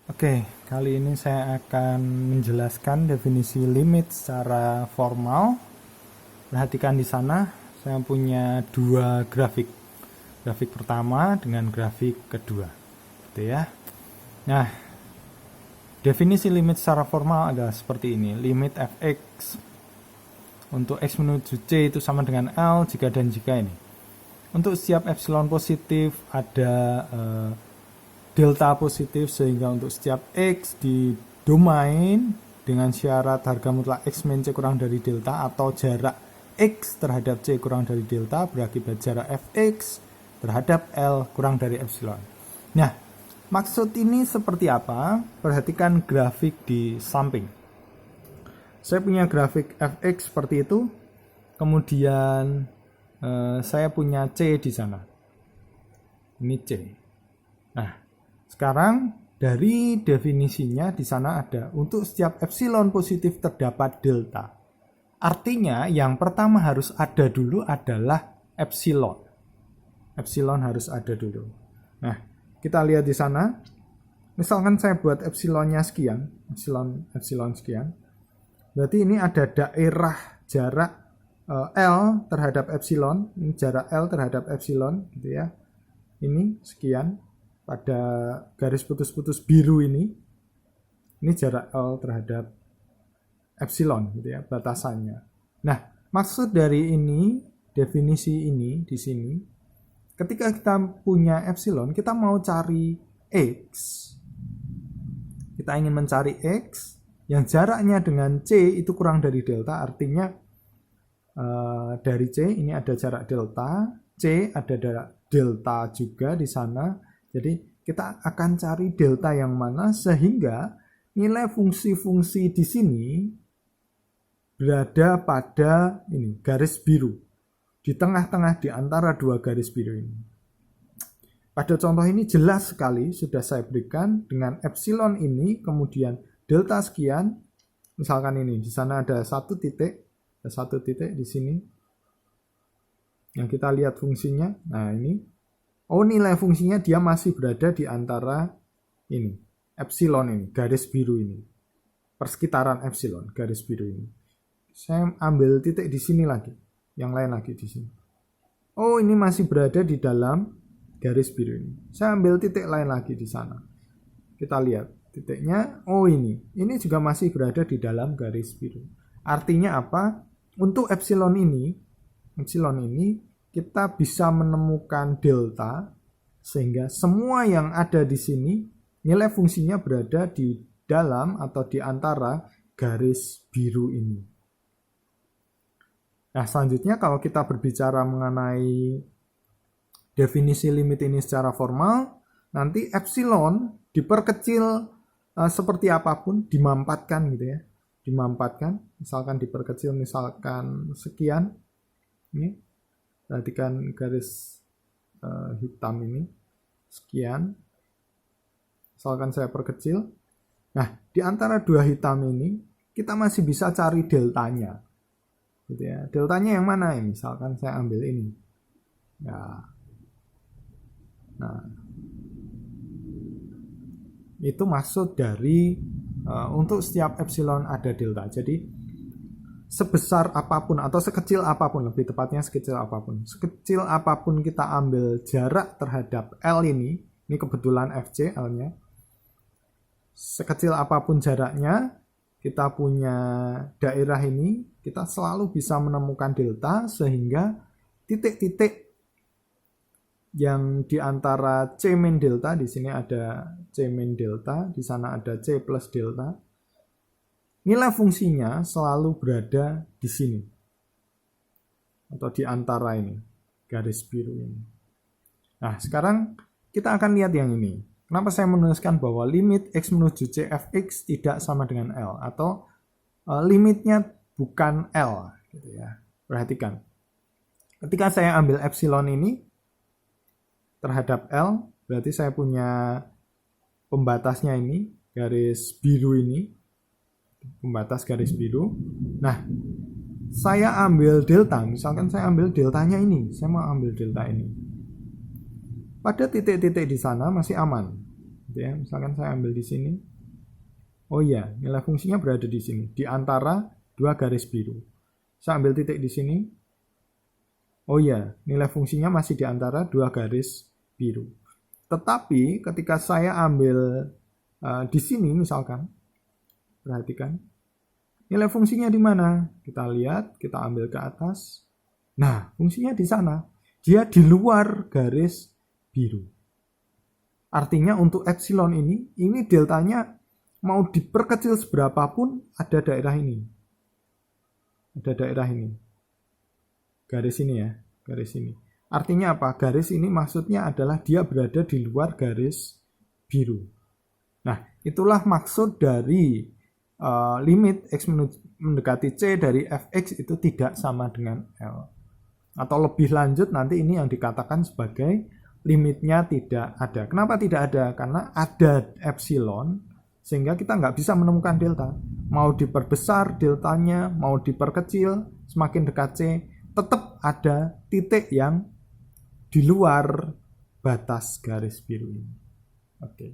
Oke, kali ini saya akan menjelaskan definisi limit secara formal. Perhatikan di sana, saya punya dua grafik. Grafik pertama dengan grafik kedua. Gitu ya. Nah, definisi limit secara formal adalah seperti ini. Limit fx untuk x menuju c itu sama dengan L jika dan jika ini. Untuk setiap epsilon positif ada delta positif, sehingga untuk setiap x di domain dengan syarat harga mutlak x min c kurang dari delta atau jarak x terhadap c kurang dari delta berakibat jarak fx terhadap L kurang dari epsilon. Nah, maksud ini seperti apa? Perhatikan grafik di samping. Saya punya grafik fx seperti itu, kemudian saya punya c di sana. Ini c. Nah, sekarang dari definisinya di sana ada untuk setiap epsilon positif terdapat delta. Artinya yang pertama harus ada dulu adalah epsilon. Epsilon harus ada dulu. Nah, kita lihat di sana. Misalkan saya buat epsilonnya sekian, epsilon sekian. Berarti ini ada daerah jarak L terhadap epsilon, ini jarak L terhadap epsilon gitu ya. Ini sekian. Pada garis putus-putus biru ini jarak L terhadap epsilon gitu ya, batasannya. Nah, maksud dari ini, definisi ini di sini, ketika kita punya epsilon, kita mau cari x, kita ingin mencari x yang jaraknya dengan c itu kurang dari delta, artinya dari c ini ada jarak delta, c ada jarak delta juga di sana. Jadi kita akan cari delta yang mana sehingga nilai fungsi-fungsi di sini berada pada ini garis biru, di tengah-tengah di antara dua garis biru ini. Pada contoh ini jelas sekali sudah saya berikan dengan epsilon ini, kemudian delta sekian. Misalkan ini di sana ada satu titik di sini yang kita lihat fungsinya. Nah, ini nilai fungsinya dia masih berada di antara ini, epsilon ini, garis biru ini. Persekitaran epsilon, garis biru ini. Saya ambil titik di sini lagi, yang lain lagi di sini. Ini masih berada di dalam garis biru ini. Saya ambil titik lain lagi di sana. Kita lihat titiknya, ini juga masih berada di dalam garis biru. Artinya apa? Untuk epsilon ini kita bisa menemukan delta sehingga semua yang ada di sini nilai fungsinya berada di dalam atau di antara garis biru ini. Nah, selanjutnya kalau kita berbicara mengenai definisi limit ini secara formal, nanti epsilon diperkecil seperti apapun, dimampatkan gitu ya. Dimampatkan, misalkan diperkecil misalkan sekian. Ini perhatikan garis hitam ini sekian, misalkan saya perkecil. Nah, di antara dua hitam ini kita masih bisa cari deltanya gitu ya. Deltanya yang mana ya? Misalkan saya ambil ini ya. Nah, itu maksud dari untuk setiap epsilon ada delta. Jadi sebesar apapun atau sekecil apapun, lebih tepatnya sekecil apapun kita ambil jarak terhadap L ini kebetulan FC L-nya, sekecil apapun jaraknya, kita punya daerah ini, kita selalu bisa menemukan delta, sehingga titik-titik yang di antara C min delta, di sini ada C min delta, di sana ada C plus delta, nilai fungsinya selalu berada di sini atau di antara ini garis biru ini. Nah, sekarang kita akan lihat yang ini. Kenapa saya menuliskan bahwa limit x menuju c fx tidak sama dengan L atau limitnya bukan L gitu ya. Perhatikan. Ketika saya ambil epsilon ini terhadap L, berarti saya punya pembatasnya ini, garis biru ini, pembatas garis biru. Nah, saya ambil delta, misalkan saya ambil deltanya ini, saya mau ambil delta ini. Pada titik-titik di sana masih aman, Gitu ya. Misalkan saya ambil di sini. Oh iya, nilai fungsinya berada di sini, di antara dua garis biru. Saya ambil titik di sini. Oh iya, nilai fungsinya masih di antara dua garis biru. Tetapi ketika saya ambil di sini misalkan, perhatikan, nilai fungsinya di mana? Kita lihat, kita ambil ke atas. Nah, fungsinya di sana. Dia di luar garis biru. Artinya untuk epsilon ini deltanya mau diperkecil seberapapun ada daerah ini. Ada daerah ini. Garis ini ya, garis ini. Artinya apa? Garis ini maksudnya adalah dia berada di luar garis biru. Nah, itulah maksud dari limit x mendekati c dari fx itu tidak sama dengan L. Atau lebih lanjut nanti ini yang dikatakan sebagai limitnya tidak ada. Kenapa tidak ada? Karena ada epsilon, sehingga kita nggak bisa menemukan delta. Mau diperbesar deltanya, mau diperkecil, semakin dekat C, tetap ada titik yang di luar batas garis biru ini. Oke.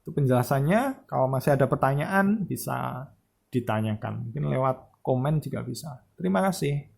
Itu penjelasannya. Kalau masih ada pertanyaan bisa ditanyakan. Mungkin lewat komen juga bisa. Terima kasih.